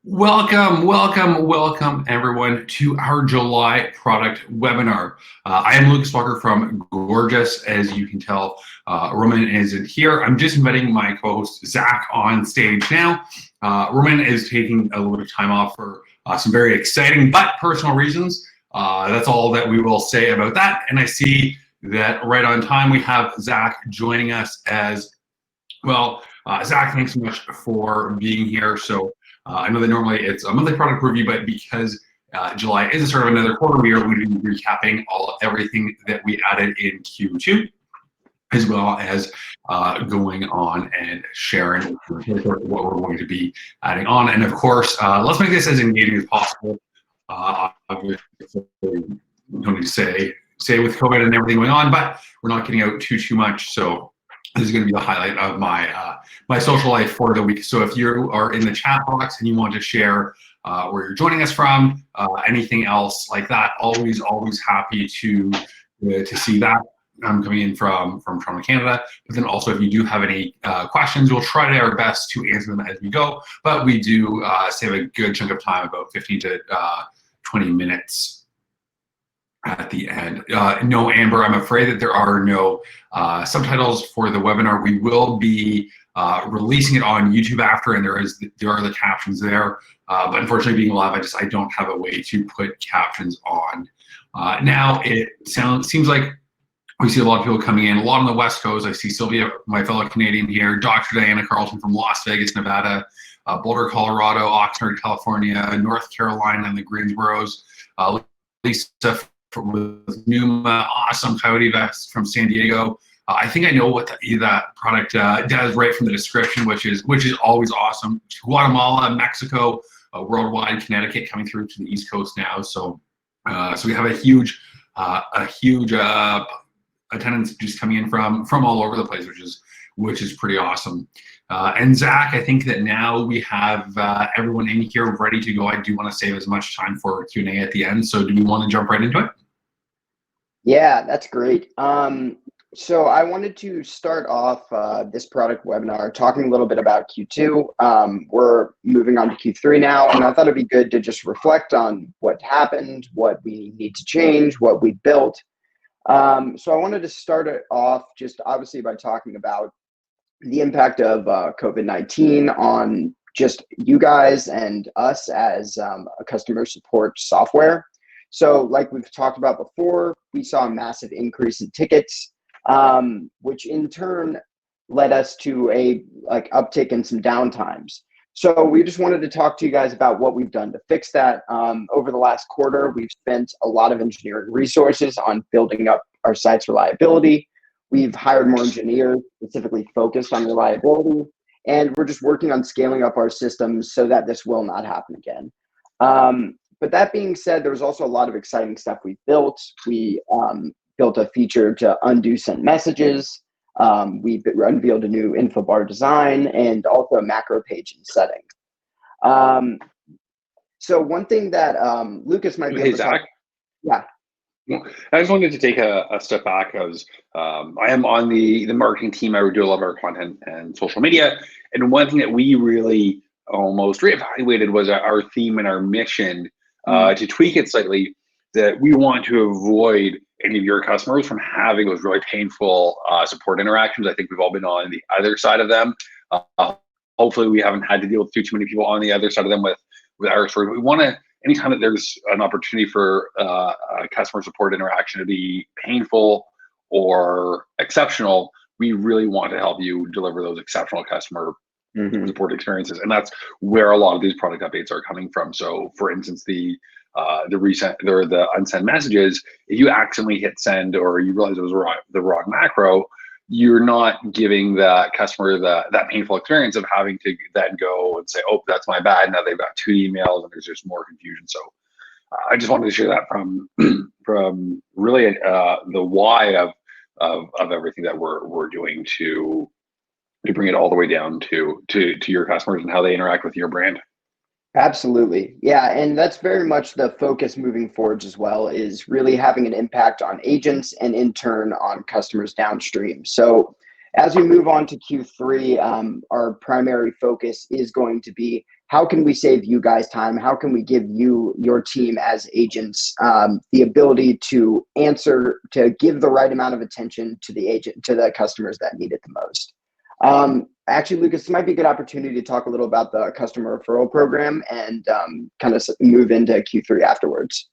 Welcome everyone to our July product webinar. I am Lucas Walker from Gorgias. As you can tell, Roman isn't here. I'm just inviting my co-host Zach on stage now. Roman is taking a little bit of time off for some very exciting but personal reasons. That's all that we will say about that. And I see that right on time we have Zach joining us as well. Zach, thanks so much for being here. So I know that normally it's a monthly product review, but because July is a sort of another quarter, we are going to be recapping everything that we added in Q2, as well as going on and sharing what we're going to be adding on. And of course, let's make this as engaging as possible. Obviously, don't need to say with COVID and everything going on, but we're not getting out too much. So this is going to be the highlight of my my social life for the week. So if you are in the chat box and you want to share where you're joining us from, anything else like that, always happy to see that. I'm coming in from Toronto, Canada. But then also, if you do have any questions, we'll try our best to answer them as we go. But we do save a good chunk of time, about 15 to 20 minutes at the end. No, Amber, I'm afraid that there are no subtitles for the webinar. We will be releasing it on YouTube after, and there are the captions there. But unfortunately, being live, I don't have a way to put captions on. Now it seems like we see a lot of people coming in, a lot on the West Coast. I see Sylvia, my fellow Canadian here, Dr. Diana Carlton from Las Vegas, Nevada, Boulder, Colorado, Oxnard, California, North Carolina, and the Greensboros. Lisa with Numa, awesome Coyote Vest from San Diego. I think I know what that product does right from the description, which is always awesome. Guatemala, Mexico, worldwide, Connecticut coming through to the East Coast now. So we have a huge attendance just coming in from all over the place, which is pretty awesome. And Zach, I think that now we have everyone in here ready to go. I do want to save as much time for Q&A at the end. So do we want to jump right into it? Yeah, that's great. So I wanted to start off this product webinar talking a little bit about Q2. We're moving on to Q3 now, and I thought it'd be good to just reflect on what happened, what we need to change, what we built. So I wanted to start it off just obviously by talking about the impact of COVID-19 on just you guys and us as a customer support software. So like we've talked about before, we saw a massive increase in tickets, which in turn led us to a uptick in some downtimes. So we just wanted to talk to you guys about what we've done to fix that. Over the last quarter, we've spent a lot of engineering resources on building up our site's reliability. We've hired more engineers specifically focused on reliability, and we're just working on scaling up our systems so that this will not happen again. But that being said, there was also a lot of exciting stuff we built. We built a feature to undo sent messages. We unveiled a new info bar design and also a macro page in settings. So one thing that Lucas might be able to Zach? Yeah. I just wanted to take a step back because I am on the marketing team. I do a lot of our content and social media. And one thing that we really almost reevaluated was our theme and our mission to tweak it slightly, that we want to avoid any of your customers from having those really painful support interactions. I think we've all been on the other side of them. Hopefully we haven't had to deal with too many people on the other side of them with our story. We want to, anytime that there's an opportunity for a customer support interaction to be painful or exceptional, we really want to help you deliver those exceptional customer support experiences. And that's where a lot of these product updates are coming from. So for instance, the recent or the unsent messages, if you accidentally hit send or you realize it was the wrong macro, you're not giving the customer that painful experience of having to then go and say, oh, that's my bad. Now they've got 2 emails and there's just more confusion. So I just wanted to share that from really the why of everything that we're doing to bring it all the way down to your customers and how they interact with your brand. Absolutely. Yeah. And that's very much the focus moving forwards as well, is really having an impact on agents and in turn on customers downstream. So as we move on to Q3, our primary focus is going to be how can we save you guys time? How can we give you, your team as agents, the ability to give the right amount of attention to the customers that need it the most? Actually, Lucas, this might be a good opportunity to talk a little about the customer referral program and kind of move into Q3 afterwards.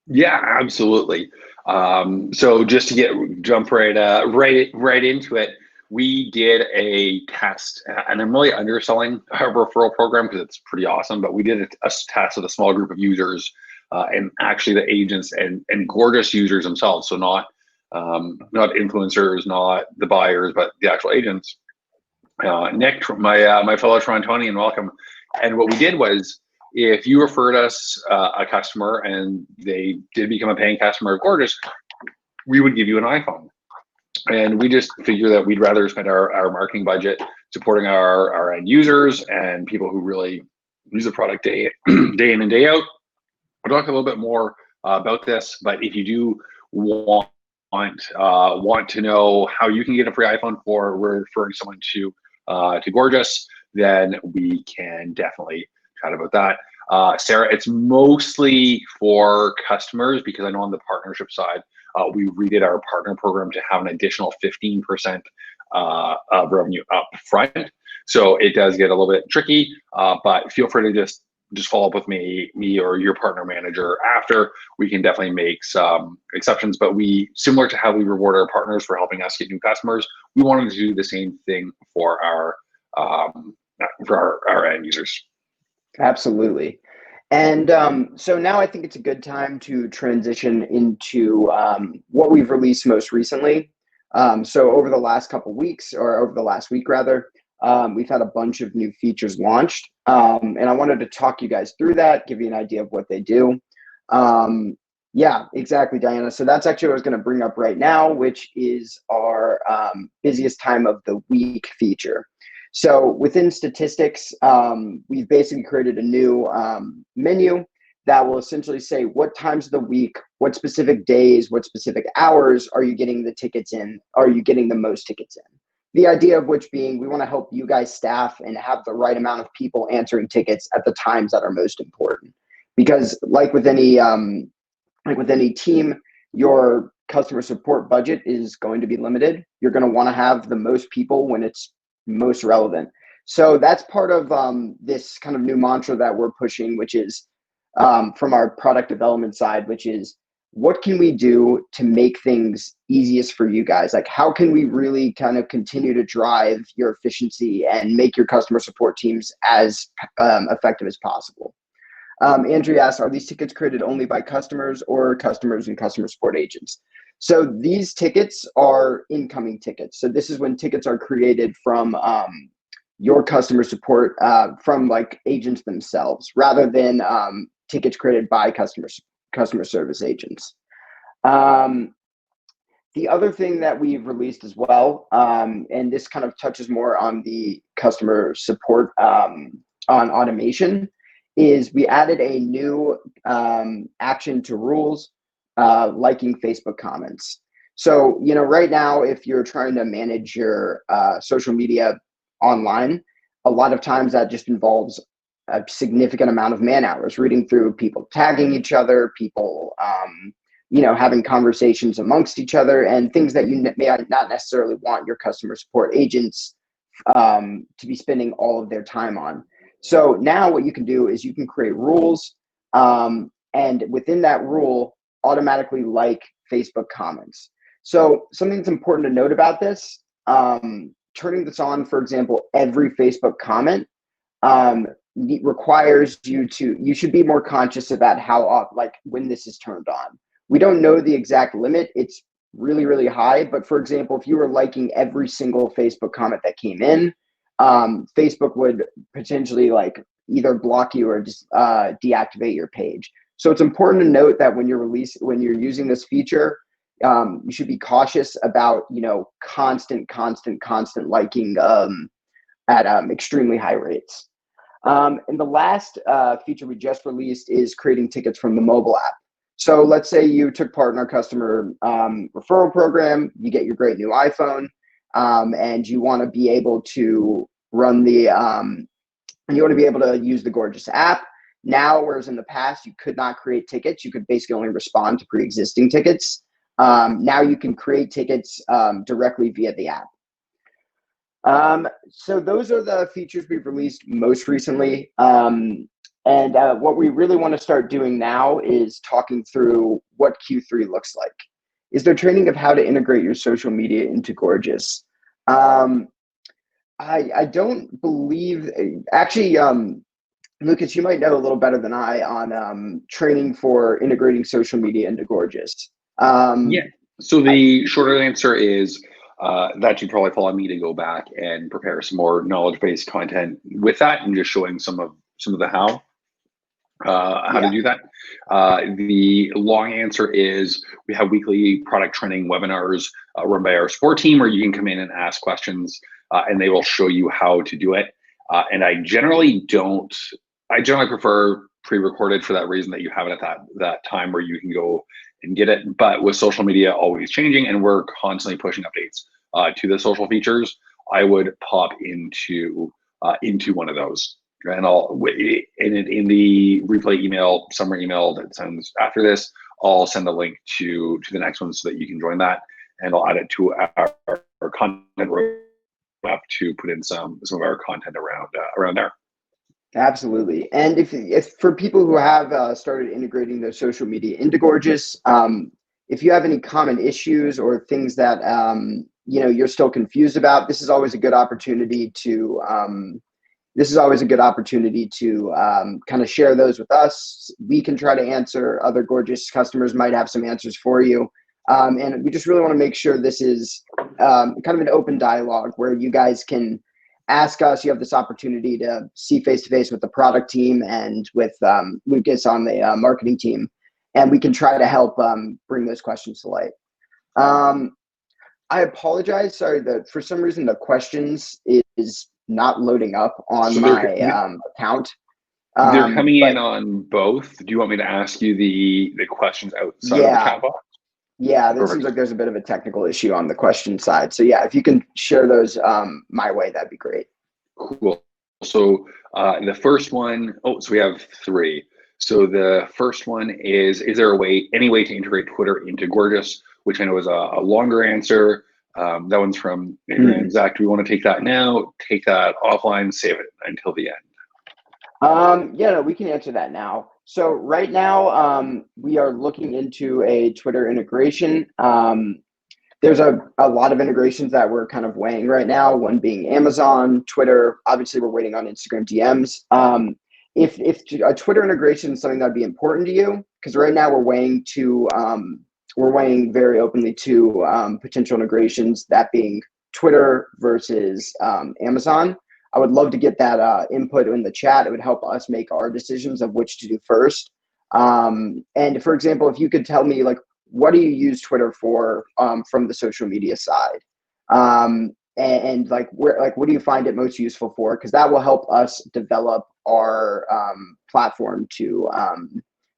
Yeah, absolutely. So just to jump right into it, we did a test, and I'm really underselling our referral program because it's pretty awesome, but we did a test with a small group of users, and actually the agents and Gorgias users themselves. So not influencers, not the buyers, but the actual agents. Nick, my fellow Torontonian, welcome. And what we did was, if you referred us a customer and they did become a paying customer of Gorgias, we would give you an iPhone. And we just figure that we'd rather spend our marketing budget supporting our end users and people who really use the product day in and day out. We'll talk a little bit more about this, but if you do want to know how you can get a free iPhone for referring someone to Gorgias, then we can definitely chat about that. Sarah, it's mostly for customers because I know on the partnership side, we redid our partner program to have an additional 15% of revenue up front. So it does get a little bit tricky, but feel free to just follow up with me or your partner manager after. We can definitely make some exceptions, but similar to how we reward our partners for helping us get new customers, we wanted to do the same thing for our end users. Absolutely. And so now I think it's a good time to transition into what we've released most recently. So over the last couple of weeks, or over the last week rather, we've had a bunch of new features launched. And I wanted to talk you guys through that, give you an idea of what they do. Yeah, exactly, Diana. So that's actually what I was going to bring up right now, which is our busiest time of the week feature. So within statistics, we've basically created a new menu that will essentially say what times of the week, what specific days, what specific hours are you getting the tickets in? Are you getting the most tickets in? The idea of which being, we want to help you guys staff and have the right amount of people answering tickets at the times that are most important. Because like with any team, your customer support budget is going to be limited. You're going to want to have the most people when it's most relevant. So that's part of this kind of new mantra that we're pushing, which is from our product development side, which is, what can we do to make things easiest for you guys? Like, how can we really kind of continue to drive your efficiency and make your customer support teams as effective as possible? Andrew asked, are these tickets created only by customers or customers and customer support agents? So these tickets are incoming tickets. So this is when tickets are created from your customer support, from like agents themselves, rather than tickets created by customer service agents. The other thing that we've released as well, and this kind of touches more on the customer support on automation, is we added a new action to rules, liking Facebook comments. So, right now, if you're trying to manage your social media online, a lot of times that just involves a significant amount of man hours, reading through people tagging each other, people, having conversations amongst each other, and things that you may not necessarily want your customer support agents to be spending all of their time on. So now what you can do is you can create rules, and within that rule, automatically like Facebook comments. So something that's important to note about this, turning this on, for example, every Facebook comment, requires you should be more conscious about when this is turned on. We don't know the exact limit. It's really, really high. But for example, if you were liking every single Facebook comment that came in, Facebook would potentially either block you or just deactivate your page. So it's important to note that when you're using this feature, you should be cautious about constant liking at extremely high rates. And the last feature we just released is creating tickets from the mobile app. So let's say you took part in our customer referral program, you get your great new iPhone, and you want to be able to run the and you want to be able to use the Gorgias app. Now, whereas in the past you could not create tickets, you could basically only respond to pre-existing tickets. Now you can create tickets directly via the app. So those are the features we've released most recently. And what we really want to start doing now is talking through what Q3 looks like. Is there training of how to integrate your social media into Gorgias? I don't believe, actually, Lucas, you might know a little better than I on training for integrating social media into Gorgias. Yeah. So the shorter answer is that should probably fall on me to go back and prepare some more knowledge-based content with that, and just showing some of the how to do that. The long answer is we have weekly product training webinars run by our support team, where you can come in and ask questions, and they will show you how to do it. And I generally prefer pre-recorded for that reason, that you have it at that time where you can go and get it. But with social media always changing, and we're constantly pushing updates to the social features, I would pop into one of those. And I'll in the replay email, summary email that sends after this, I'll send a link to the next one so that you can join that, and I'll add it to our content roadmap to put in some of our content around there. Absolutely. And if for people who have started integrating their social media into Gorgias, if you have any common issues or things that you're still confused about, this is always a good opportunity to kind of share those with us. We can try to answer. Other Gorgias customers might have some answers for you. And we just really want to make sure this is kind of an open dialogue where you guys can ask us. You have this opportunity to see face-to-face with the product team and with Lucas on the marketing team, and we can try to help bring those questions to light. I apologize. Sorry, for some reason the questions is not loading up on my account. They're coming in on both. Do you want me to ask you the questions outside of the chat box? Yeah, this seems like there's a bit of a technical issue on the question side. So yeah, if you can share those my way, that'd be great. Cool. So the first one, so we have three. So the first one is there any way to integrate Twitter into Gorgias? Which I know is a longer answer. That one's from Adrian. Zach, do we want to take that now? Take that offline, save it until the end? Yeah, no, we can answer that now. So right now, we are looking into a Twitter integration. There's a lot of integrations that we're kind of weighing right now, one being Amazon, Twitter. Obviously, we're waiting on Instagram DMs. If a Twitter integration is something that'd be important to you, because right now we're weighing very openly two potential integrations, that being Twitter versus Amazon. I would love to get that input in the chat. It would help us make our decisions of which to do first. And for example, if you could tell me, like, what do you use Twitter for from the social media side? And like, what do you find it most useful for? Because that will help us develop our platform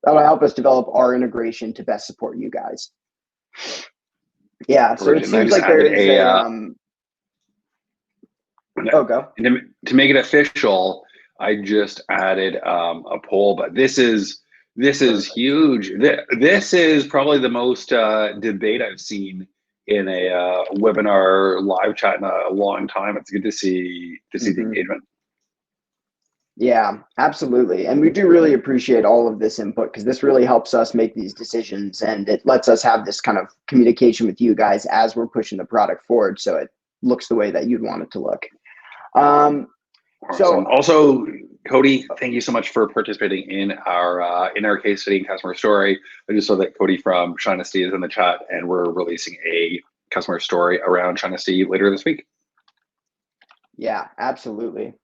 that'll help us develop our integration to best support you guys. Yeah, so it seems like there is go. And to make it official, I just added a poll, but this is huge. This is probably the most debate I've seen in a webinar live chat in a long time. It's good to see the engagement. Yeah, absolutely. And we do really appreciate all of this input, because this really helps us make these decisions, and it lets us have this kind of communication with you guys as we're pushing the product forward, so it looks the way that you'd want it to look. So also, Cody, thank you so much for participating in our case study and customer story. I just saw that Cody from Shinesty is in the chat, and we're releasing a customer story around Shinesty later this week. Yeah, absolutely.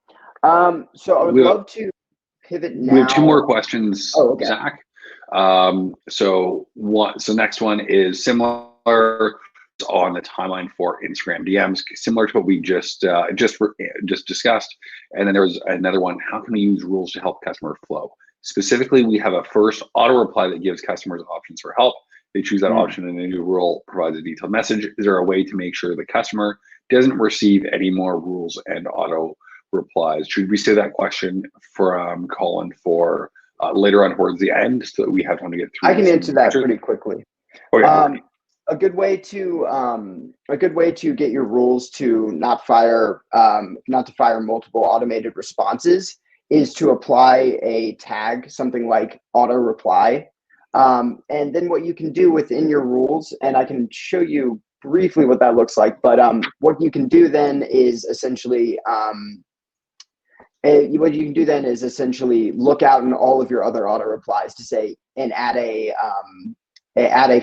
So I would love to pivot now. We have two more questions, okay. Zach. So next one is similar on the timeline for Instagram DMs, similar to what we just discussed. And then there was another one: how can we use rules to help customer flow? Specifically, we have a first auto reply that gives customers options for help. They choose that option, and a new rule provides a detailed message. Is there a way to make sure the customer doesn't receive any more rules and auto replies. Should we say that question from Colin for later on towards the end so that we have time to get through? I can answer that pretty quickly. Okay. A good way to get your rules to not to fire multiple automated responses is to apply a tag, something like auto reply. And then what you can do within your rules, and I can show you briefly what that looks like, but what you can do then is essentially look out in all of your other auto replies to say, and add a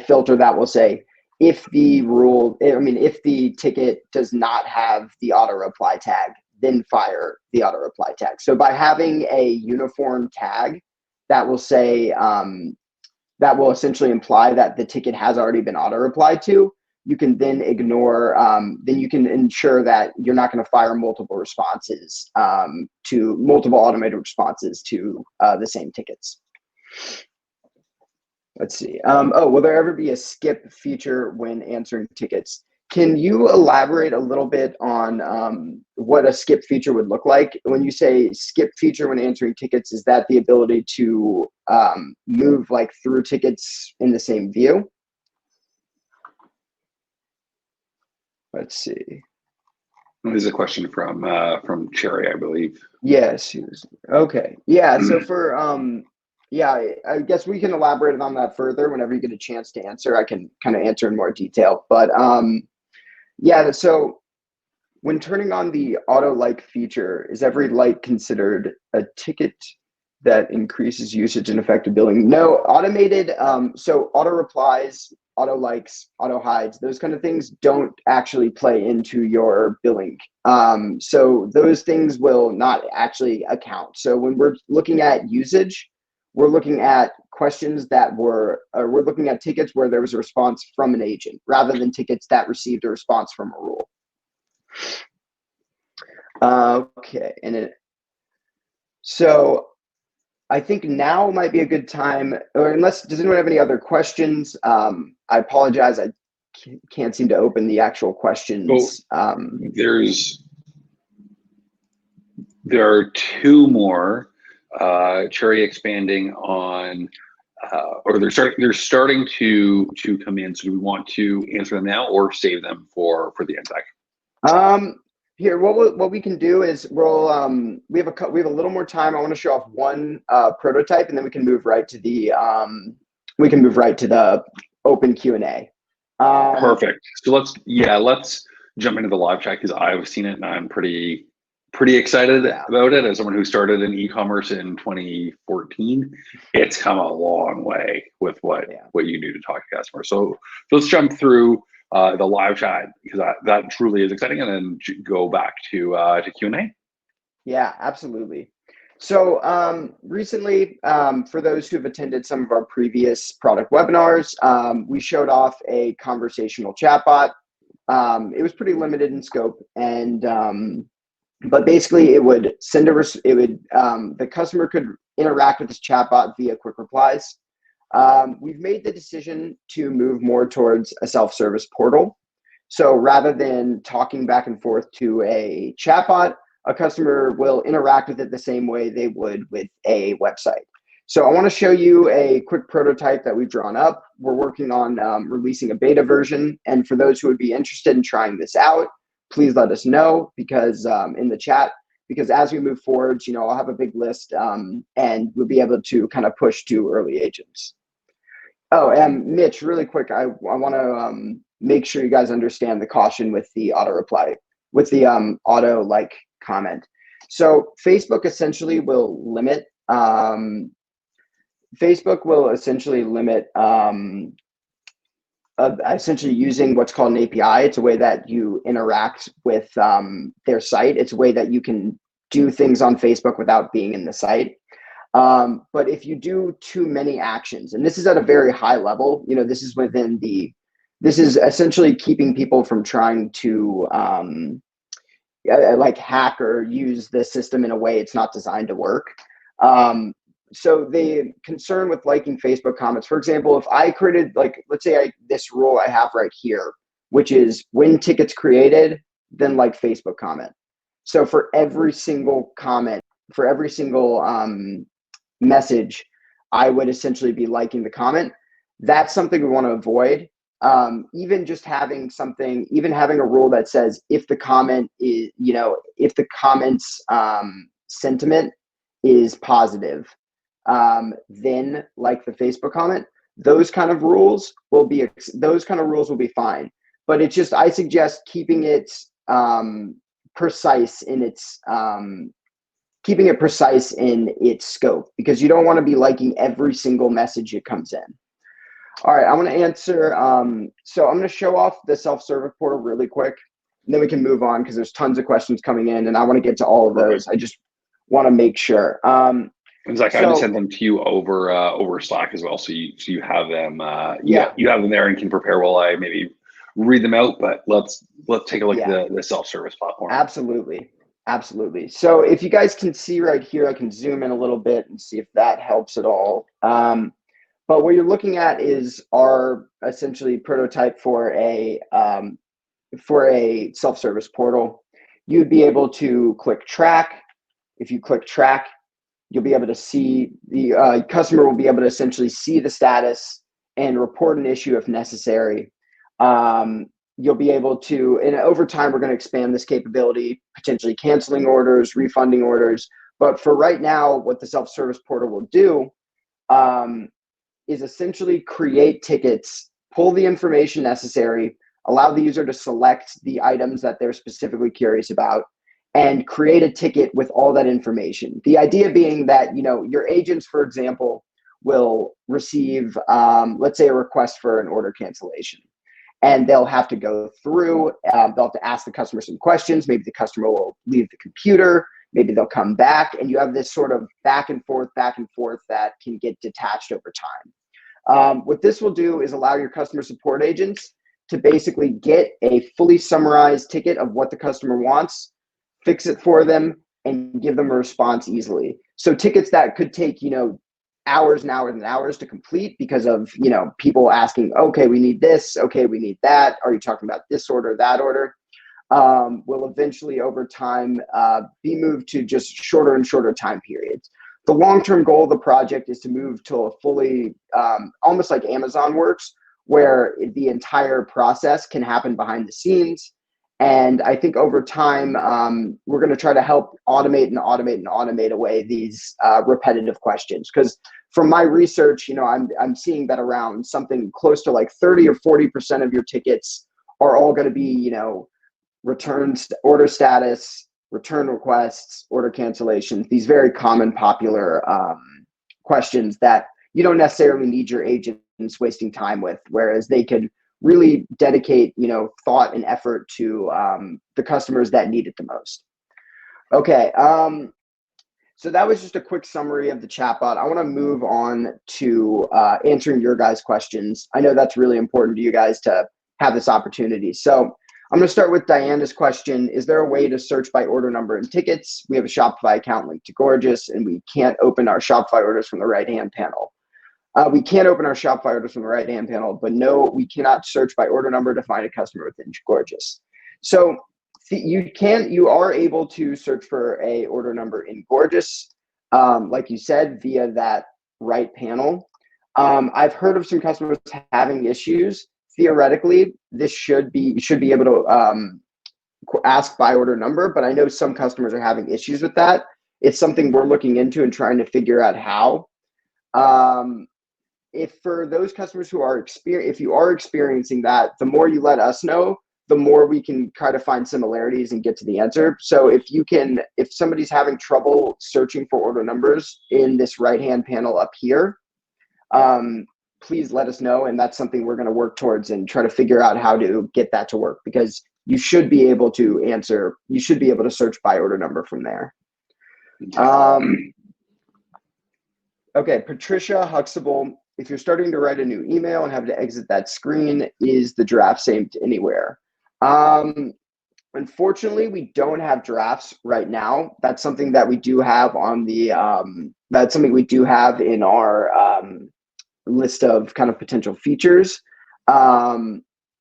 filter that will say, if the ticket does not have the auto reply tag, then fire the auto reply tag. So by having a uniform tag that will say, that will essentially imply that the ticket has already been auto replied to, you can then then you can ensure that you're not going to fire multiple responses to multiple automated responses to the same tickets. Let's see. Will there ever be a skip feature when answering tickets? Can you elaborate a little bit on what a skip feature would look like? When you say skip feature when answering tickets, is that the ability to move like through tickets in the same view? Let's see. This is a question from Cherry, I believe. Yes. Okay. Yeah. So for yeah, I guess we can elaborate on that further whenever you get a chance to answer. I can kind of answer in more detail, but yeah. So when turning on the auto like feature, is every like considered a ticket that increases usage and effective billing? No, automated. So auto replies, auto likes, auto hides, those kind of things don't actually play into your billing. So those things will not actually account. So when we're looking at usage, we're looking at questions that we're looking at tickets where there was a response from an agent rather than tickets that received a response from a rule. Okay, so I think now might be a good time, or does anyone have any other questions? I apologize, I can't seem to open the actual questions. There are two more. Cherry expanding on, or they're starting to come in. So do we want to answer them now or save them for the end sec? Here, what we can do is we have a little more time. I want to show off one prototype, and then we can move right to the open Q&A. Perfect. So let's jump into the live chat because I've seen it and I'm pretty excited about it. As someone who started in e-commerce in 2014, it's come a long way with what you do to talk to customers. So let's jump through the live chat because that truly is exciting, and then go back to Q&A. Yeah, absolutely. So recently, for those who have attended some of our previous product webinars, we showed off a conversational chat bot. It was pretty limited in scope, and but basically it would the customer could interact with this chatbot via quick replies. We've made the decision to move more towards a self-service portal. So rather than talking back and forth to a chatbot, a customer will interact with it the same way they would with a website. So I want to show you a quick prototype that we've drawn up. We're working on releasing a beta version. And for those who would be interested in trying this out, please let us know because in the chat, because as we move forward, I'll have a big list and we'll be able to kind of push to early agents. Oh, and Mitch, really quick, I want to make sure you guys understand the caution with the auto reply, with the auto like comment. So Facebook essentially will limit essentially using what's called an API. It's a way that you interact with their site. It's a way that you can do things on Facebook without being in the site. But if you do too many actions, and this is at a very high level, this is essentially keeping people from trying to like hack or use the system in a way it's not designed to work. So the concern with liking Facebook comments, for example, if I created, let's say this rule I have right here, which is when tickets created, then like Facebook comment. So for every single comment, for every single message, I would essentially be liking the comment. That's something we want to avoid. Even just having something, even having a rule that says if the comment is, if the comment's sentiment is positive, then like the Facebook comment, those kind of rules will be fine. But it's just, I suggest keeping it precise in its scope, because you don't want to be liking every single message that comes in. All right, I want to answer. So I'm going to show off the self-service portal really quick, and then we can move on because there's tons of questions coming in, and I want to get to all of those. I just want to make sure. And Zach, I just sent them to you over Slack as well, so you have them. You have them there and can prepare while I maybe read them out. But let's take a look at the self-service platform. Absolutely. So if you guys can see right here, I can zoom in a little bit and see if that helps at all. But what you're looking at is our essentially prototype for a self-service portal. You'd be able to click track. If you click track, you'll be able to see the customer will be able to essentially see the status and report an issue if necessary. You'll be able to, and over time, we're going to expand this capability, potentially canceling orders, refunding orders. But for right now, what the self-service portal will do is essentially create tickets, pull the information necessary, allow the user to select the items that they're specifically curious about, and create a ticket with all that information. The idea being that, your agents, for example, will receive, let's say, a request for an order cancellation. And they'll have to go through, they'll have to ask the customer some questions. Maybe the customer will leave the computer. Maybe they'll come back, and you have this sort of back and forth that can get detached over time. What this will do is allow your customer support agents to basically get a fully summarized ticket of what the customer wants, fix it for them, and give them a response easily. So tickets that could take, hours and hours and hours to complete because of, people asking, okay, we need this, okay, we need that. Are you talking about this order, that order? Will eventually over time be moved to just shorter and shorter time periods. The long-term goal of the project is to move to a fully, almost like Amazon works, where the entire process can happen behind the scenes. And I think over time, we're going to try to help automate away these repetitive questions. Because from my research, I'm seeing that around something close to like 30 or 40% of your tickets are all going to be, returns, order status, return requests, order cancellations, these very common, popular questions that you don't necessarily need your agents wasting time with, whereas they could really dedicate, thought and effort to the customers that need it the most. Okay, so that was just a quick summary of the chatbot. I want to move on to answering your guys' questions. I know that's really important to you guys to have this opportunity. So I'm going to start with Diana's question. Is there a way to search by order number and tickets? We have a Shopify account linked to Gorgias, and we can't open our Shopify orders from the right-hand panel. We can open our Shopify orders from the right-hand panel, but no, we cannot search by order number to find a customer within Gorgias. So you are able to search for a order number in Gorgias, like you said, via that right panel. I've heard of some customers having issues. Theoretically, you should be able to ask by order number, but I know some customers are having issues with that. It's something we're looking into and trying to figure out how. If for those customers if you are experiencing that, the more you let us know, the more we can try to find similarities and get to the answer. So if somebody's having trouble searching for order numbers in this right-hand panel up here, please let us know. And that's something we're going to work towards and try to figure out how to get that to work, because you should be able to search by order number from there. Okay, Patricia Huxtable, if you're starting to write a new email and have to exit that screen, is the draft saved anywhere? Unfortunately, we don't have drafts right now. That's something that we do have on the, that's something we do have in our list of kind of potential features.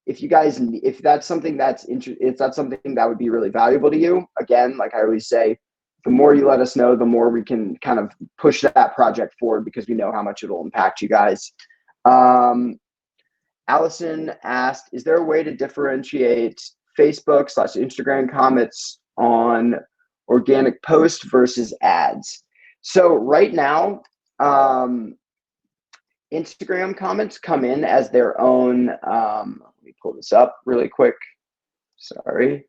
if that's something if that's something that would be really valuable to you, again, like I always say, the more you let us know, the more we can kind of push that project forward because we know how much it'll impact you guys. Allison asked, is there a way to differentiate Facebook/Instagram comments on organic post versus ads? So right now, Instagram comments come in as their own, let me pull this up really quick. Sorry.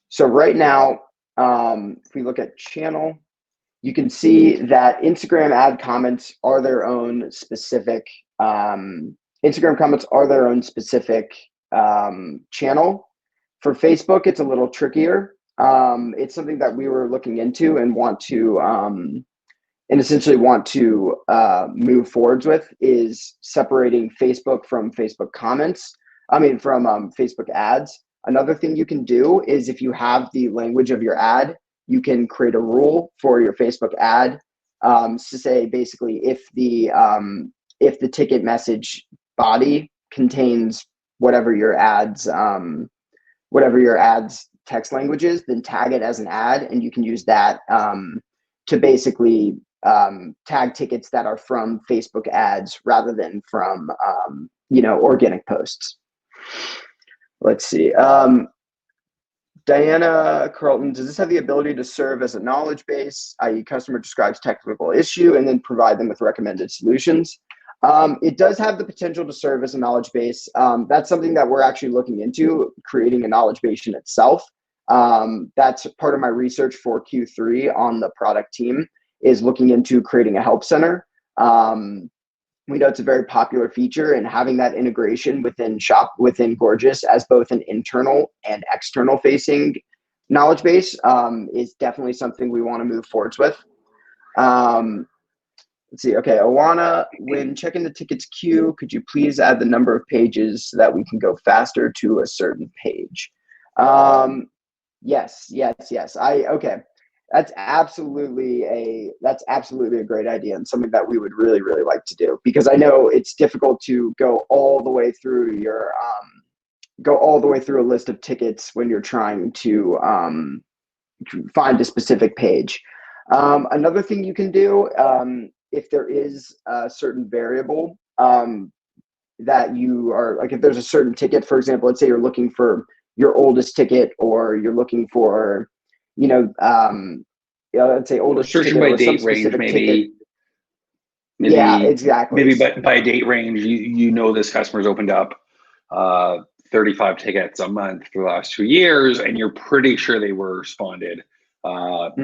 So right now, if we look at channel, you can see that Instagram ad comments are their own specific, Instagram comments are their own specific channel. For Facebook, it's a little trickier. It's something that we were looking into and essentially want to move forwards with, is separating Facebook from Facebook comments. From Facebook ads. Another thing you can do is, if you have the language of your ad, you can create a rule for your Facebook ad to say basically if the ticket message body contains whatever your ads text language is, then tag it as an ad, and you can use that to basically tag tickets that are from Facebook ads rather than from organic posts. Let's see. Diana Carlton, does this have the ability to serve as a knowledge base, i.e. customer describes technical issue and then provide them with recommended solutions? It does have the potential to serve as a knowledge base. That's something that we're actually looking into, creating a knowledge base in itself. That's part of my research for Q3 on the product team, is looking into creating a help center. We know it's a very popular feature, and having that integration within Gorgias as both an internal and external facing knowledge base is definitely something we want to move forwards with. Let's see. Okay, Owana, when checking the tickets queue, could you please add the number of pages so that we can go faster to a certain page? Yes. Okay. That's absolutely a great idea, and something that we would really, really like to do, because I know it's difficult to go all the way through a list of tickets when you're trying to find a specific page. Another thing you can do, if there is a certain variable that you are, like, if there's a certain ticket, for example, let's say you're looking for your oldest ticket, or you're looking for let's say oldest searching ticket by or some date range, specific maybe. ticket. Yeah, exactly. Maybe by date range, this customer's opened up 35 tickets a month for the last 2 years, and you're pretty sure they were responded,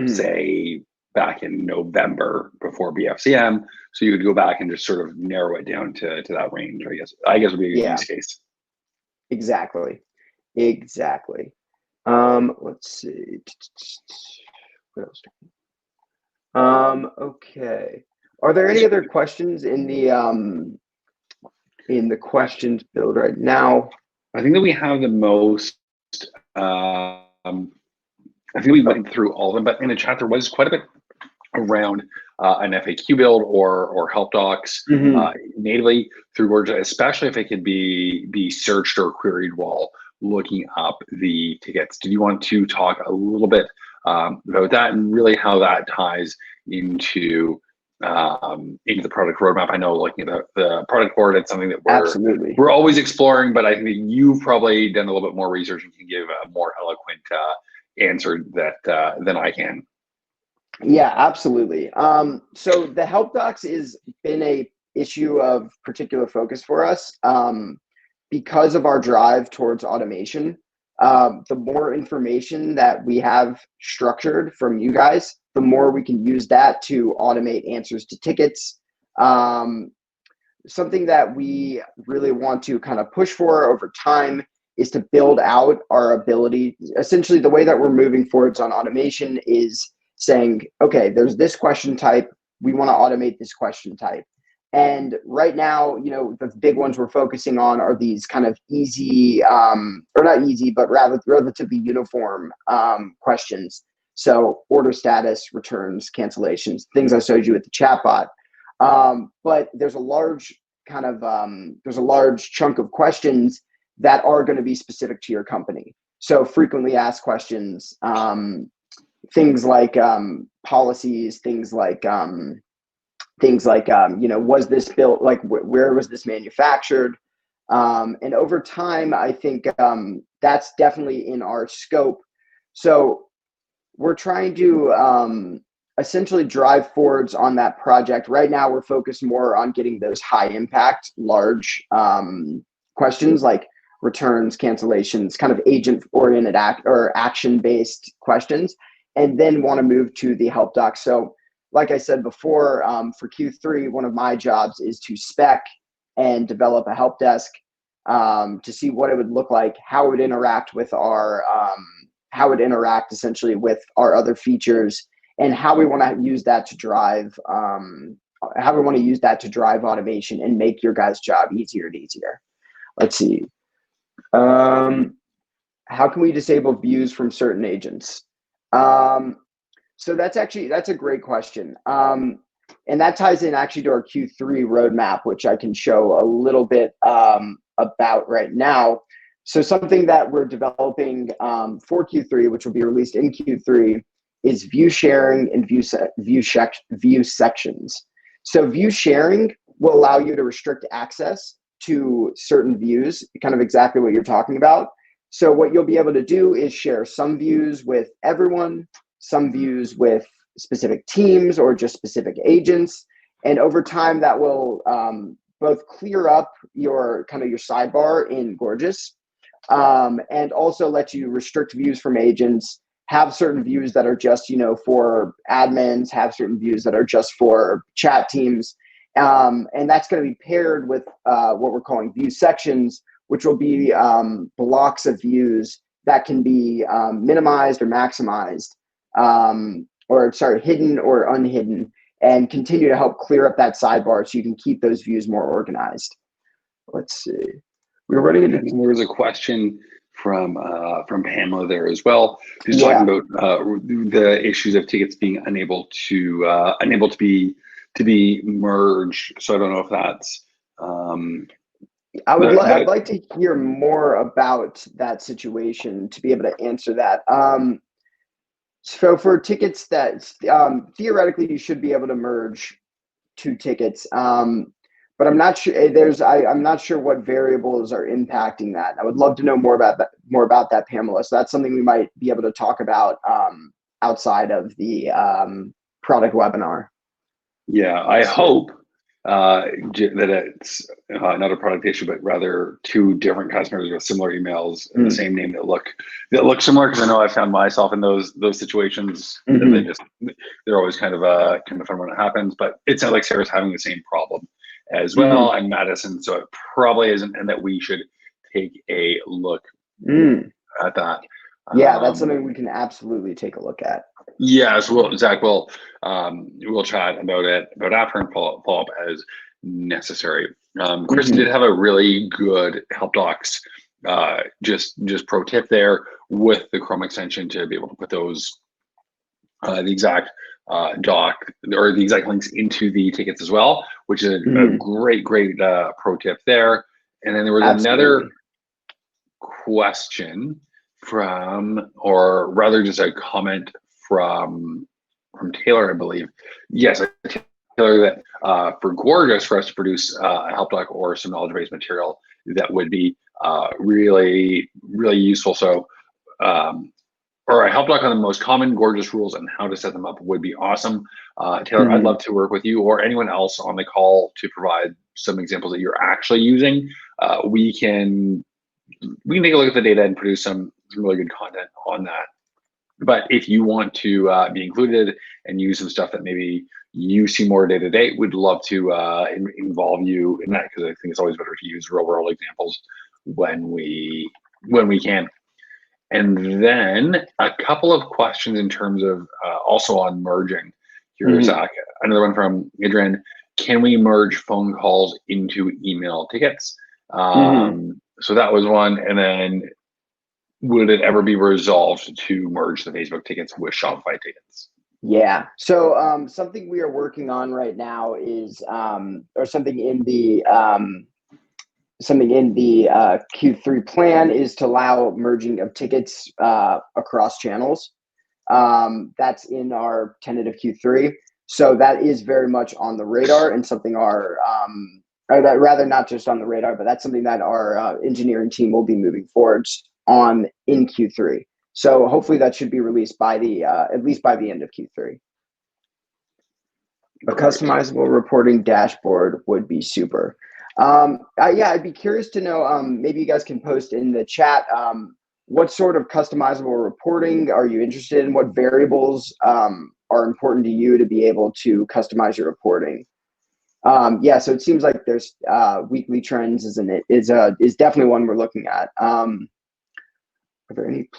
say, back in November before BFCM. So you would go back and just sort of narrow it down to that range, I guess would be a use case. Exactly. Let's see. What else? Okay. Are there any other questions in the questions build right now? I think that we have the most. I think we went through all of them, but in the chat there was quite a bit around an FAQ build or help docs natively through Gorgias, especially if it could be searched or queried while looking up the tickets. Did you want to talk a little bit about that, and really how that ties into the product roadmap? I know looking at the product board, it's something that we're always exploring, but I think that you've probably done a little bit more research and can give a more eloquent answer than I can. Yeah, absolutely. So the help docs has been a issue of particular focus for us because of our drive towards automation. The more information that we have structured from you guys, the more we can use that to automate answers to tickets. Something that we really want to kind of push for over time is to build out our ability. Essentially, the way that we're moving forwards on automation is saying, okay, there's this question type, we want to automate this question type. And right now, the big ones we're focusing on are these kind of easy, or not easy, but rather relatively uniform questions. So order status, returns, cancellations, things I showed you with the chatbot. But there's a large chunk of questions that are going to be specific to your company. So frequently asked questions, things like policies, things like was this built, like where was this manufactured? And over time, I think that's definitely in our scope. So we're trying to essentially drive forwards on that project. Right now, we're focused more on getting those high impact, large questions like returns, cancellations, kind of agent oriented action based questions, and then want to move to the help doc. So like I said before, for Q3, one of my jobs is to spec and develop a help desk to see what it would look like, how it would interact with essentially with our other features, and how we want to use that to drive automation and make your guys' job easier and easier. Let's see. How can we disable views from certain agents? So that's a great question. And that ties in actually to our Q3 roadmap, which I can show a little bit about right now. So something that we're developing for Q3, which will be released in Q3, is view sharing and view sections. So view sharing will allow you to restrict access to certain views, kind of exactly what you're talking about. So what you'll be able to do is share some views with everyone, some views with specific teams or just specific agents. And over time, that will both clear up your sidebar in Gorgias and also let you restrict views from agents, have certain views that are just, for admins, have certain views that are just for chat teams. And that's going to be paired with what we're calling view sections, which will be blocks of views that can be minimized or maximized, hidden or unhidden, and continue to help clear up that sidebar so you can keep those views more organized. Let's see. We're running into. There was a question from Pamela there as well. She's talking about the issues of tickets being unable to be merged. So I don't know if that's. I'd like to hear more about that situation to be able to answer that. So for tickets that theoretically you should be able to merge two tickets, but I'm not sure. I'm not sure what variables are impacting that. I would love to know more about that, Pamela. So that's something we might be able to talk about outside of the product webinar. Yeah, I hope that it's not a product issue, but rather two different customers with similar emails and the same name that look similar. Because I know I found myself in those situations. Mm-hmm. They're always kind of fun when it happens. But it sounds like Sarah's having the same problem as well, and Madison. So it probably isn't, and that we should take a look at that. Yeah, that's something we can absolutely take a look at. Yes, Zach will chat about it after and follow up as necessary. Kristen did have a really good help docs just pro tip there with the Chrome extension to be able to put those the exact doc or the exact links into the tickets as well, which is a great pro tip there. And then there was another question from, or rather just a comment from Taylor, I believe. Yes, Taylor, that for Gorgias, for us to produce a help doc or some knowledge-based material that would be really useful. So, or a help doc on the most common Gorgias rules and how to set them up would be awesome. Taylor, I'd love to work with you or anyone else on the call to provide some examples that you're actually using. We can take a look at the data and produce some really good content on that. But if you want to be included and use some stuff that maybe you see more day to day, we'd love to involve you in that, because I think it's always better to use real world examples when we can. And then a couple of questions in terms of also on merging here, Zach. Another one from Adrian: can we merge phone calls into email tickets? So that was one. And then, would it ever be resolved to merge the Facebook tickets with Shopify tickets? Yeah. So something we are working on right now is, or something in the something in the Q3 plan is to allow merging of tickets across channels. That's in our tentative Q3. So that is very much on the radar, and something or that rather not just on the radar, but that's something that our engineering team will be moving forwards on in Q3. So hopefully that should be released by the at least by the end of Q3. A customizable reporting dashboard would be super. Yeah, I'd be curious to know, maybe you guys can post in the chat, what sort of customizable reporting are you interested in? What variables are important to you to be able to customize your reporting? Yeah, so it seems like there's weekly trends is definitely one we're looking at. Are there any?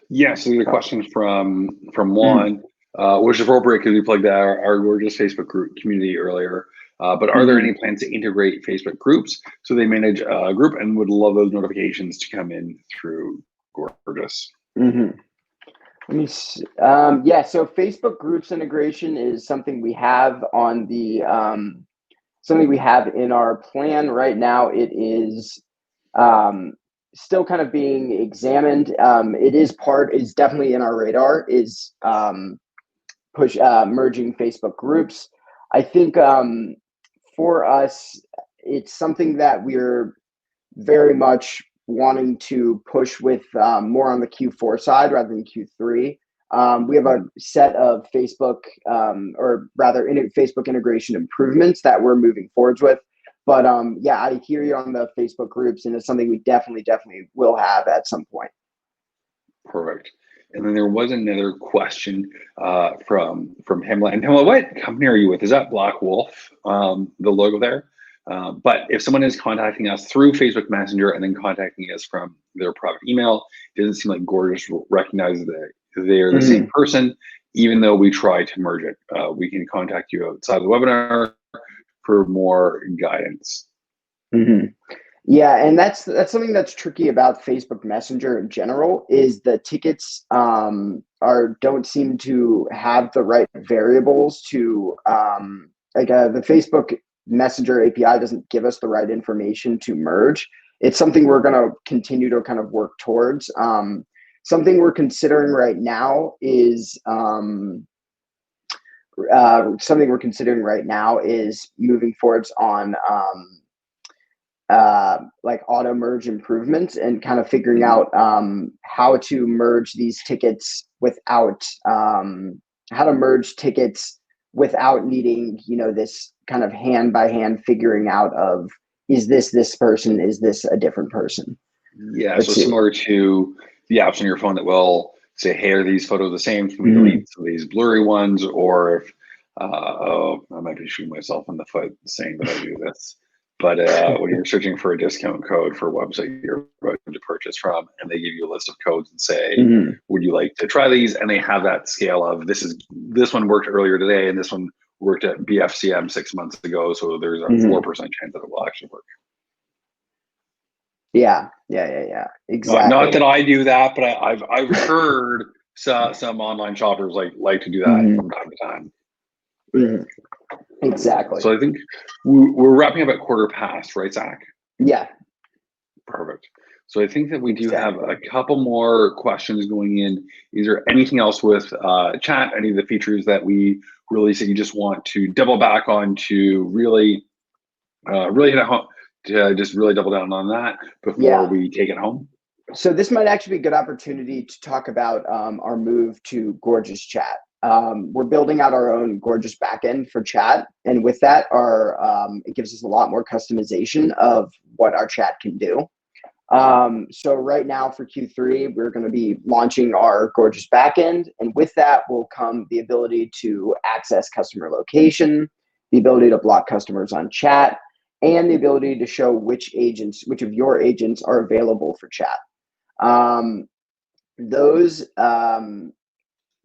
Yeah, so there's a question from Juan, which is appropriate because we plugged our Gorgias Facebook group community earlier. But are there any plans to integrate Facebook groups so they manage a group, and would love those notifications to come in through Gorgias? Let me see. Yeah, so Facebook groups integration is something we have on the something we have in our plan right now. It is still kind of being examined. It is definitely in our radar. Is merging Facebook groups. I think for us, it's something that we're very much wanting to push with more on the Q4 side rather than Q3. We have a set of Facebook, or rather Facebook integration improvements that we're moving forwards with. But yeah, I hear you on the Facebook groups, and it's something we definitely will have at some point. Perfect. And then there was another question from Himla. And Himla, what company are you with? Is that Black Wolf, the logo there? But if someone is contacting us through Facebook Messenger and then contacting us from their private email, it doesn't seem like Gorgias will recognize that they're the same person, even though we try to merge it. We can contact you outside of the webinar for more guidance. Yeah, and that's something that's tricky about Facebook Messenger in general, is the tickets don't seem to have the right variables to the Facebook Messenger API doesn't give us the right information to merge. It's something we're going to continue to kind of work towards. Something we're considering right now is moving forwards on like auto merge improvements, and kind of figuring out how to merge these tickets without needing, this kind of hand by hand figuring out of, is this person, is this a different person? Yeah, so similar to the apps on your phone that will say, hey, are these photos the same? Can we delete some of these blurry ones? Or if I might be shooting myself in the foot saying that I do this. But when you're searching for a discount code for a website you're about to purchase from, and they give you a list of codes and say, would you like to try these? And they have that scale of, this one worked earlier today, and this one worked at BFCM 6 months ago. So there's a 4% chance that it will actually work. Yeah, exactly. Not that I do that, but I've heard some online shoppers like to do that from time to time. Exactly. So I think we're wrapping up at 1:15, right, Zach? Yeah. Perfect. So I think that we do have a couple more questions going in. Is there anything else with chat, any of the features that we released that you just want to double back on to really hit it home, to just really double down on that before we take it home? So this might actually be a good opportunity to talk about our move to Gorgias Chat. We're building out our own Gorgias backend for chat, and with that, it gives us a lot more customization of what our chat can do. So right now for Q3, we're going to be launching our Gorgias backend, and with that will come the ability to access customer location, the ability to block customers on chat, and the ability to show which of your agents are available for chat.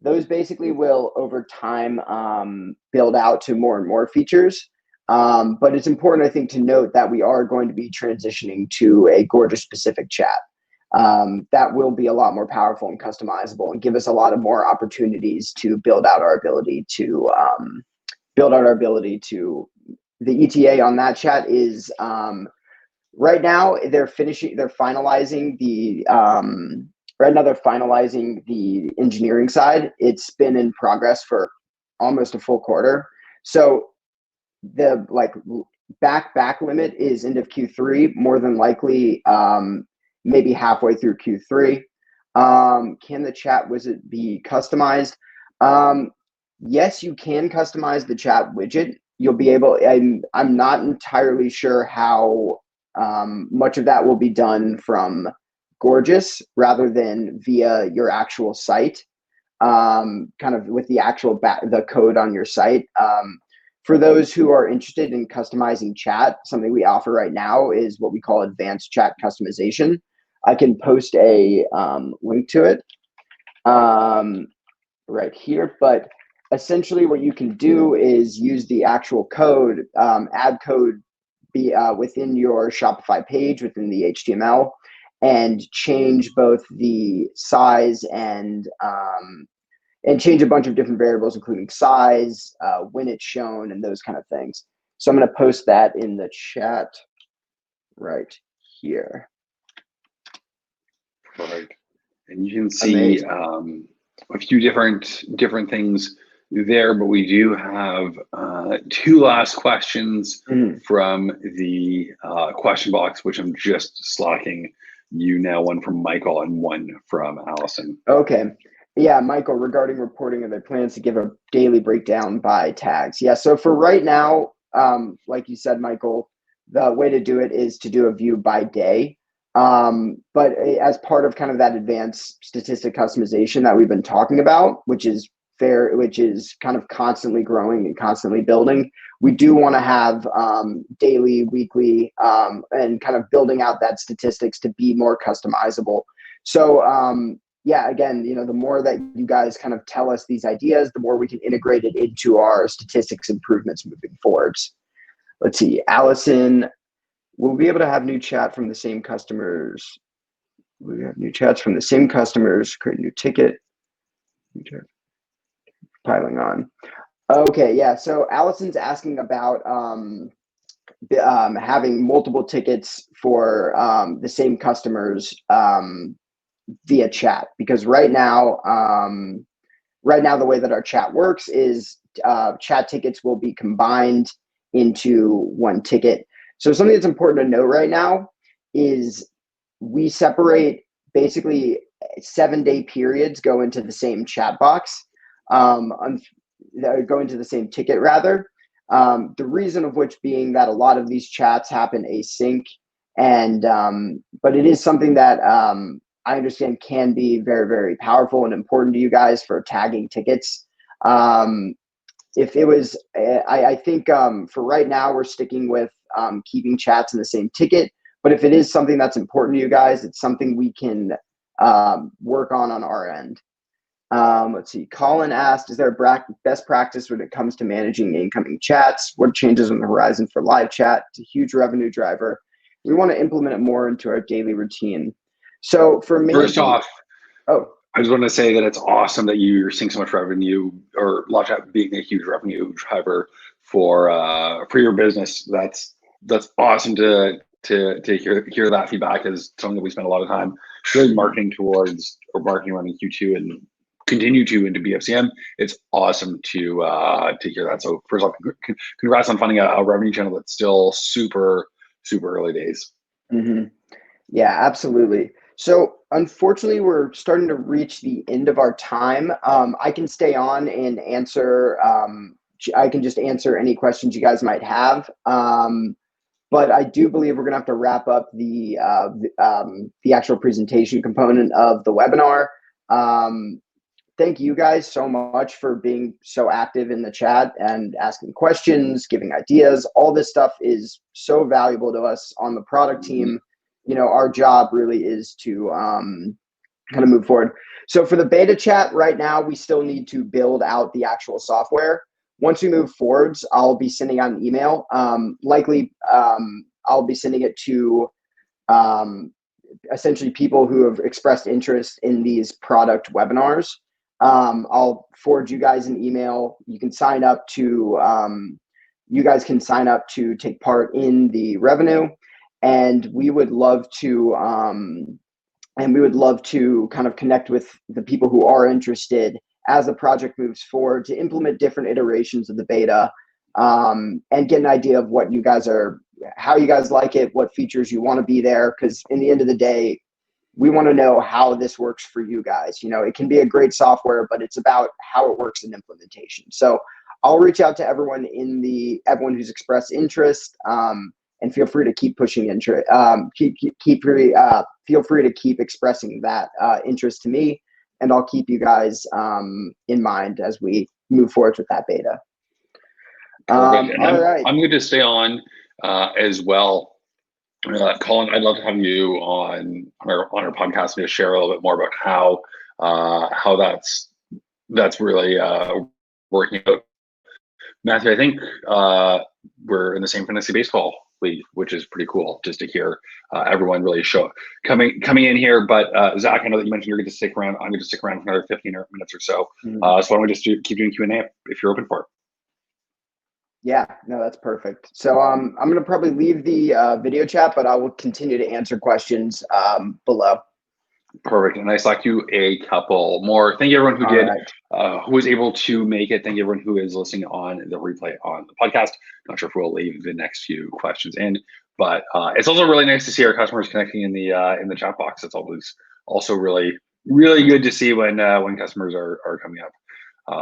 Those basically will, over time, build out to more and more features. But it's important, I think, to note that we are going to be transitioning to a Gorgias-specific chat. That will be a lot more powerful and customizable, and give us a lot of more opportunities to build out our ability to the ETA on that chat is right now they're finalizing the engineering side. It's been in progress for almost a full quarter. So the back limit is end of Q3, more than likely maybe halfway through Q3. Can the chat widget be customized? Yes, you can customize the chat widget. You'll be able, I'm not entirely sure how much of that will be done from Gorgias rather than via your actual site, kind of with the actual the code on your site. For those who are interested in customizing chat, something we offer right now is what we call advanced chat customization. I can post a link to it right here, but essentially what you can do is use the actual code, add code within your Shopify page, within the HTML, and change both the size and change a bunch of different variables, including size, when it's shown, and those kind of things. So I'm going to post that in the chat right here. Perfect. And you can see a few different things there, but we do have two last questions from the question box, which I'm just slacking you now. One from Michael and one from Allison. Okay. Yeah, Michael, regarding reporting of their plans to give a daily breakdown by tags. Yeah, so for right now, like you said, Michael, the way to do it is to do a view by day. But as part of kind of that advanced statistic customization that we've been talking about, which is kind of constantly growing and constantly building, we do want to have daily, weekly, and kind of building out that statistics to be more customizable. So yeah, again, the more that you guys kind of tell us these ideas, the more we can integrate it into our statistics improvements moving forwards. Let's see, Allison, will we be able to have new chat from the same customers? We have new chats from the same customers, create a new ticket. Piling on. Okay, yeah, so Allison's asking about having multiple tickets for the same customers via chat, because right now the way that our chat works is chat tickets will be combined into one ticket. So something that's important to know right now is we separate basically 7-day periods go into the same chat box, go into the same ticket rather. The reason of which being that a lot of these chats happen async, and but it is something that I understand can be very, very powerful and important to you guys for tagging tickets. If it was, I think for right now, we're sticking with keeping chats in the same ticket. But if it is something that's important to you guys, it's something we can work on our end. Let's see. Colin asked, is there a best practice when it comes to managing incoming chats? What changes on the horizon for live chat? It's a huge revenue driver. We want to implement it more into our daily routine. So for me, first off, I just want to say that it's awesome that you're seeing so much revenue, or live chat being a huge revenue driver for your business. That's awesome to hear that feedback. Is something that we spend a lot of time really marketing towards, or marketing around in Q2 and continue to into BFCM. It's awesome to hear that. So first off, congrats on finding a revenue channel that's still super early days. Mm-hmm. Yeah, absolutely. So unfortunately, we're starting to reach the end of our time. I can stay on and answer. I can just answer any questions you guys might have. But I do believe we're going to have to wrap up the actual presentation component of the webinar. Thank you guys so much for being so active in the chat and asking questions, giving ideas. All this stuff is so valuable to us on the product team. Our job really is to kind of move forward. So for the beta chat right now, we still need to build out the actual software. Once we move forwards, I'll be sending out an email. Likely, I'll be sending it to essentially people who have expressed interest in these product webinars. I'll forward you guys an email. You can sign up to you guys can sign up to take part in the revenue, and we would love to kind of connect with the people who are interested as the project moves forward to implement different iterations of the beta, and get an idea of what you guys how you guys like it, what features you want to be there. Because in the end of the day, we want to know how this works for you guys. It can be a great software, but it's about how it works in implementation. So I'll reach out to everyone who's expressed interest, and feel free to keep pushing interest. Feel free to keep expressing that interest to me, and I'll keep you guys in mind as we move forward with that beta. All right. I'm going to stay on as well. Colin, I'd love to have you on our podcast and just share a little bit more about how that's really working out. Matthew, I think we're in the same fantasy baseball league, which is pretty cool just to hear everyone really coming in here. But Zach, I know that you mentioned you're going to stick around. I'm going to stick around for another 15 minutes or so. So why don't we just keep doing Q&A if you're open for it? Yeah, no, that's perfect. So I'm going to probably leave the video chat, but I will continue to answer questions below. Perfect. And I select you a couple more. Thank you everyone who was able to make it. Thank you everyone who is listening on the replay on the podcast. Not sure if we'll leave the next few questions in, but it's also really nice to see our customers connecting in the chat box. It's always also really, really good to see when customers are coming up.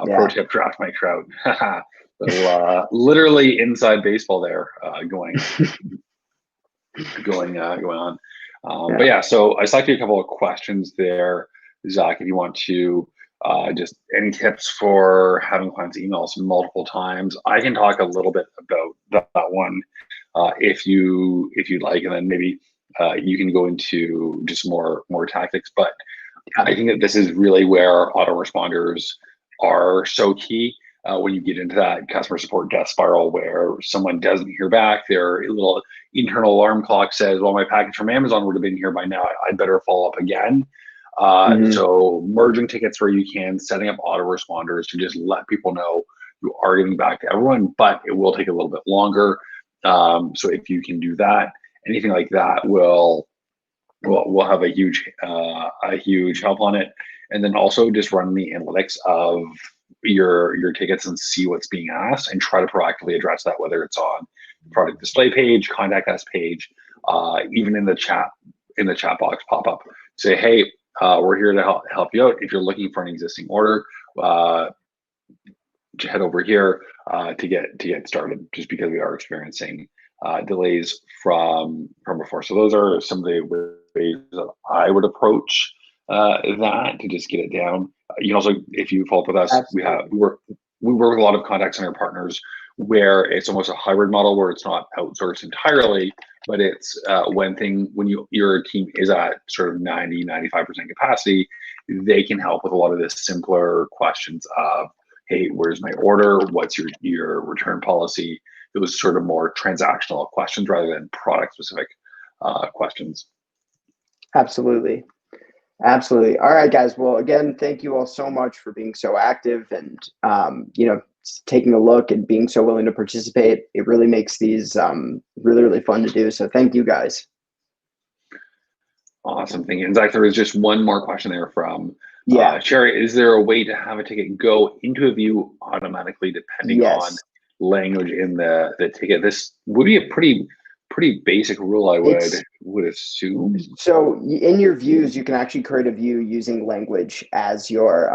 Pro tip: draft Mike Trout. Literally inside baseball there, going on. But yeah, so I selected a couple of questions there, Zach. If you want to just any tips for having clients email us multiple times, I can talk a little bit about that one if you'd like, and then maybe you can go into just more tactics. But I think that this is really where autoresponders are so key. When you get into that customer support death spiral where someone doesn't hear back, their little internal alarm clock says, well, my package from Amazon would have been here by now. I'd better follow up again. So merging tickets where you can, setting up autoresponders to just let people know you are getting back to everyone, but it will take a little bit longer. So if you can do that, anything like that will have a huge help on it. And then also just run the analytics of your tickets and see what's being asked and try to proactively address that, whether it's on the product display page, contact us page, even in the chat box pop up. Say, hey, we're here to help you out. If you're looking for an existing order, head over here to get started, just because we are experiencing delays from before. So those are some of the ways that I would approach that to just get it down. You can also, if you follow up with us, Absolutely. we work with a lot of contact center partners where it's almost a hybrid model where it's not outsourced entirely, but it's when your team is at sort of 90-95% capacity, they can help with a lot of the simpler questions of, hey, where's my order? What's your return policy? Those sort of more transactional questions rather than product specific questions. Absolutely. Absolutely. All right, guys. Well, again, thank you all so much for being so active and, taking a look and being so willing to participate. It really makes these really, really fun to do. So thank you, guys. Awesome. Thank you. In fact, there was just one more question there from Sherry. Is there a way to have a ticket go into a view automatically depending on language in the ticket? This would be a pretty basic rule, I would assume. So in your views, you can actually create a view using language as your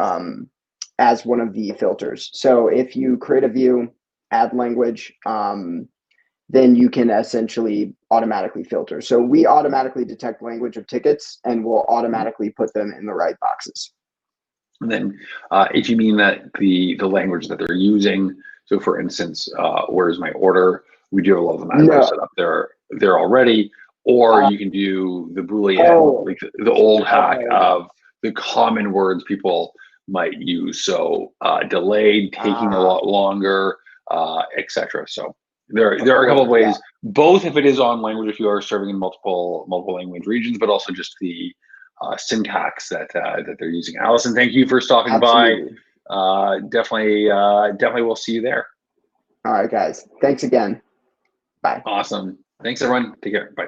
as one of the filters. So if you create a view, add language, then you can essentially automatically filter. So we automatically detect language of tickets and we'll automatically put them in the right boxes. And then if you mean that the language that they're using, so for instance, where's my order? We do have a lot of them set up there already, or you can do the Boolean, like the old hack of the common words people might use. So delayed, taking a lot longer, etc. So there are a couple of ways, both if it is on language, if you are serving in multiple language regions, but also just the syntax that they're using. Allison, thank you for stopping by. Definitely we'll see you there. All right, guys. Thanks again. Bye. Awesome. Thanks, everyone. Take care. Bye.